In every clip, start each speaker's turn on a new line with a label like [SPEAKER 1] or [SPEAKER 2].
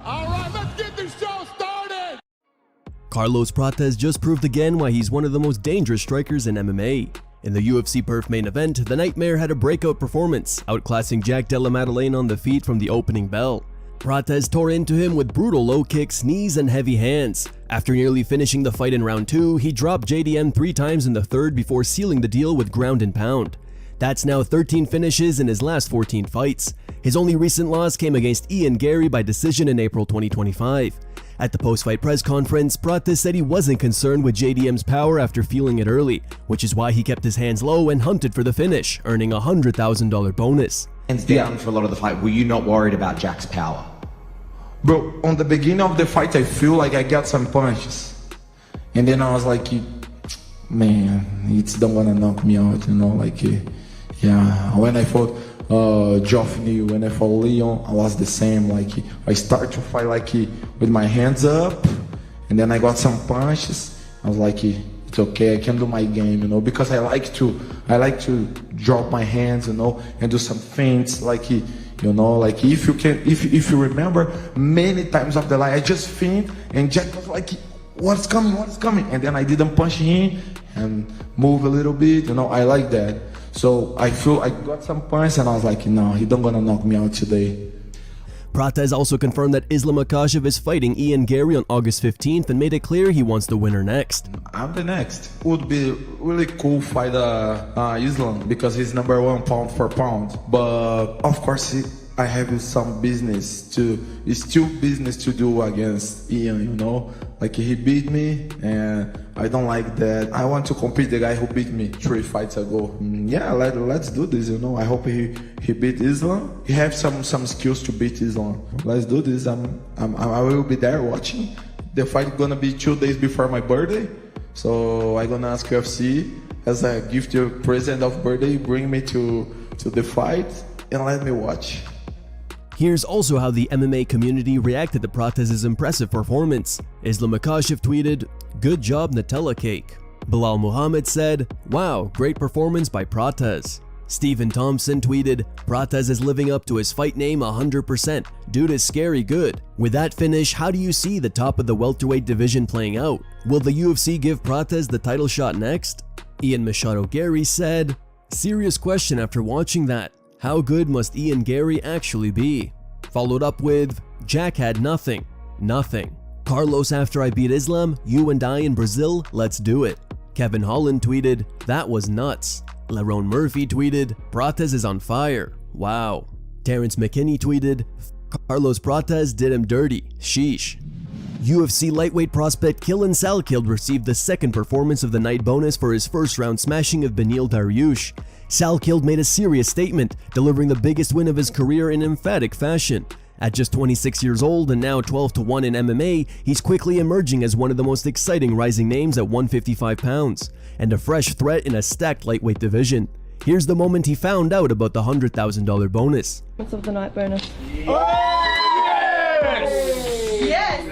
[SPEAKER 1] All right, let's get this show started!
[SPEAKER 2] Carlos Prates just proved again why he's one of the most dangerous strikers in MMA. In the UFC Perth main event, the Nightmare had a breakout performance, outclassing Jack Della Maddalena on the feet from the opening bell. Prates tore into him with brutal low kicks, knees, and heavy hands. After nearly finishing the fight in round 2, he dropped JDM 3 times in the third before sealing the deal with ground and pound. That's now 13 finishes in his last 14 fights. His only recent loss came against Ian Garry by decision in April 2025. At the post-fight press conference, Prates said he wasn't concerned with JDM's power after feeling it early, which is why he kept his hands low and hunted for the finish, earning a $100,000 bonus.
[SPEAKER 3] Hands down for a lot of the fight. Were you not worried about Jack's power?
[SPEAKER 4] Bro, on the beginning of the fight, I feel like I got some punches. And then I was like, man, it's don't wanna knock me out, you know, like, yeah. When I fought Joffrey, when I fought Leon, I was the same, like, I start to fight like with my hands up, and then I got some punches. I was like, it's okay, I can do my game, you know, because I like to drop my hands, you know, and do some feints, like, you know, like if you remember, many times of the line I just feint and Jack was like, what's coming, and then I didn't punch him and move a little bit, you know. I like that. So I feel I got some punch and I was like, no, he don't gonna knock me out today.
[SPEAKER 2] Prates also confirmed that Islam Makhachev is fighting Ian Garry on August 15th and made it clear he wants the winner next.
[SPEAKER 4] I'm the next. Would be really cool fight Islam because he's #1 pound for pound. But of course I have some business to do against Ian, you know. Like he beat me and I don't like that. I want to compete the guy who beat me 3 fights ago. Yeah, let's do this, you know. I hope he beat Islam. He have some skills to beat Islam. Let's do this. I will be there watching. The fight gonna be 2 days before my birthday. So I gonna ask UFC as a gift present of birthday, bring me to the fight and let me watch.
[SPEAKER 2] Here's also how the MMA community reacted to Prates' impressive performance. Islam Makhachev tweeted, "Good job Nutella cake." Bilal Muhammad said, "Wow, great performance by Prates." Stephen Thompson tweeted, "Prates is living up to his fight name 100%. Dude is scary good." With that finish, how do you see the top of the welterweight division playing out? Will the UFC give Prates the title shot next? Ian Machado Garry said, "Serious question after watching that. How good must Ian Garry actually be?" Followed up with, "Jack had nothing. Carlos, after I beat Islam, you and I in Brazil, let's do it." Kevin Holland tweeted, "That was nuts." Lerone Murphy tweeted, "Prates is on fire. Wow." Terrence McKinney tweeted, "Carlos Prates did him dirty. Sheesh." UFC lightweight prospect Quillan Salkilld received the second performance of the night bonus for his first round smashing of Beneil Dariush. Salkilld made a serious statement, delivering the biggest win of his career in emphatic fashion. At just 26 years old and now 12-1 in MMA, he's quickly emerging as one of the most exciting rising names at 155 pounds, and a fresh threat in a stacked lightweight division. Here's the moment he found out about the $100,000 bonus.
[SPEAKER 5] Of the night bonus.
[SPEAKER 6] Yes!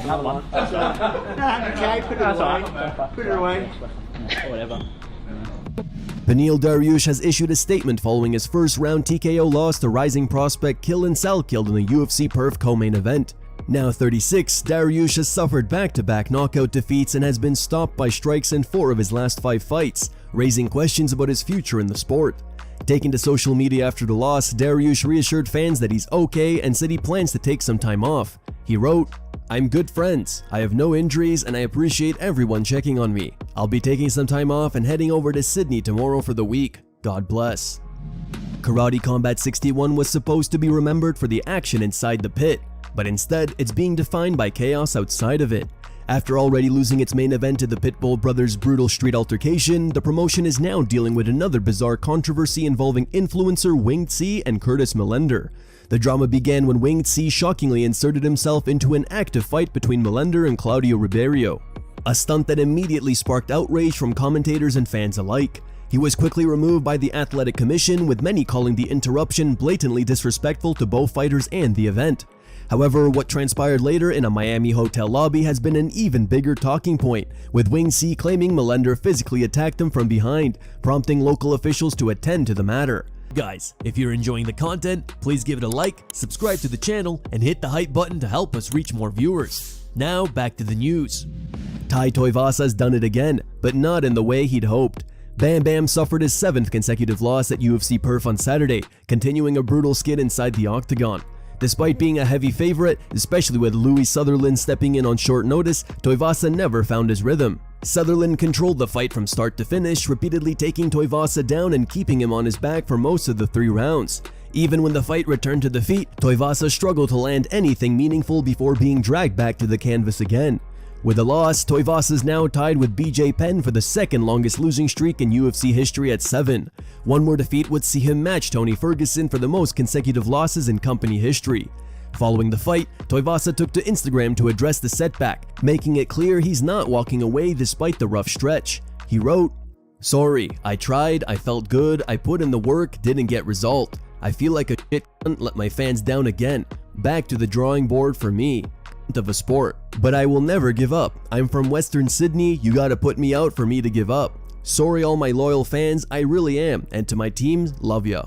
[SPEAKER 7] Another one. That's okay, put it away. Put it away. Whatever.
[SPEAKER 2] Beneil Dariush has issued a statement following his first round TKO loss to rising prospect Quillan Salkilld in the UFC Perth co-main event. Now 36, Dariush has suffered back-to-back knockout defeats and has been stopped by strikes in 4 of his last 5 fights, raising questions about his future in the sport. Taking to social media after the loss, Dariush reassured fans that he's okay and said he plans to take some time off. He wrote, "I'm good friends, I have no injuries and I appreciate everyone checking on me. I'll be taking some time off and heading over to Sydney tomorrow for the week. God bless." Karate Combat 61 was supposed to be remembered for the action inside the pit, but instead it's being defined by chaos outside of it. After already losing its main event to the Pitbull brothers' brutal street altercation, the promotion is now dealing with another bizarre controversy involving influencer Wing Tse and Curtis Millender. The drama began when Wing Tse shockingly inserted himself into an active fight between Millender and Claudio Ribeiro, a stunt that immediately sparked outrage from commentators and fans alike. He was quickly removed by the Athletic Commission, with many calling the interruption blatantly disrespectful to both fighters and the event. However, what transpired later in a Miami hotel lobby has been an even bigger talking point, with Wing Tse claiming Millender physically attacked him from behind, prompting local officials to attend to the matter. Guys, if you're enjoying the content, please give it a like, subscribe to the channel, and hit the hype button to help us reach more viewers. Now back to the news. Tai Tuivasa's done it again, but not in the way he'd hoped. Bam Bam suffered his 7th consecutive loss at UFC Perth on Saturday, continuing a brutal skid inside the octagon. Despite being a heavy favorite, especially with Louis Sutherland stepping in on short notice, Tuivasa never found his rhythm. Sutherland controlled the fight from start to finish, repeatedly taking Tuivasa down and keeping him on his back for most of the 3 rounds. Even when the fight returned to the feet, Tuivasa struggled to land anything meaningful before being dragged back to the canvas again. With a loss, Tuivasa is now tied with BJ Penn for the 2nd longest losing streak in UFC history at 7. One more defeat would see him match Tony Ferguson for the most consecutive losses in company history. Following the fight, Tuivasa took to Instagram to address the setback, making it clear he's not walking away despite the rough stretch. He wrote, "Sorry, I tried, I felt good, I put in the work, didn't get result. I feel like a shit cunt, let my fans down again. Back to the drawing board for me. Of a sport. But I will never give up. I'm from Western Sydney, you gotta put me out for me to give up. Sorry all my loyal fans, I really am, and to my teams, love ya."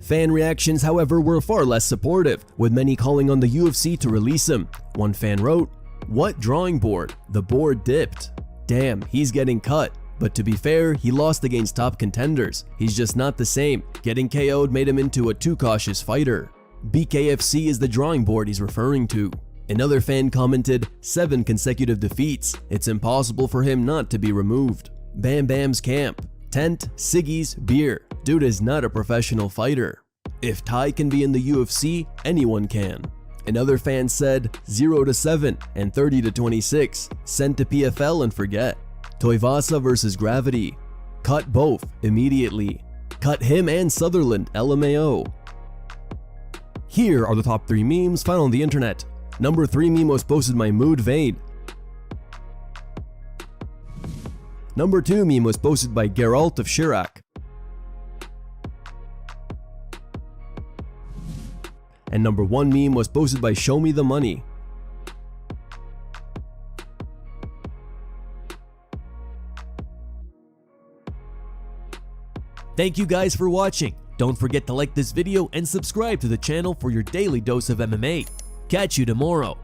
[SPEAKER 2] Fan reactions, however, were far less supportive, with many calling on the UFC to release him. One fan wrote, "What drawing board? The board dipped. Damn, he's getting cut. But to be fair, he lost against top contenders. He's just not the same. Getting KO'd made him into a too cautious fighter. BKFC is the drawing board he's referring to." Another fan commented, 7 consecutive defeats. It's impossible for him not to be removed. Bam Bam's camp. Tent, ciggies, beer. Dude is not a professional fighter. If Tai can be in the UFC, anyone can. Another fan said, 0-7 and 30-26. Send to PFL and forget. Tuivasa versus Gravity. Cut both immediately. Cut him and Sutherland, LMAO. Here are the top 3 memes found on the internet. Number 3 meme was posted by Mood Vade. Number 2 meme was posted by Geralt of Chirac. And number 1 meme was posted by Show Me the Money. Thank you guys for watching. Don't forget to like this video and subscribe to the channel for your daily dose of MMA. Catch you tomorrow.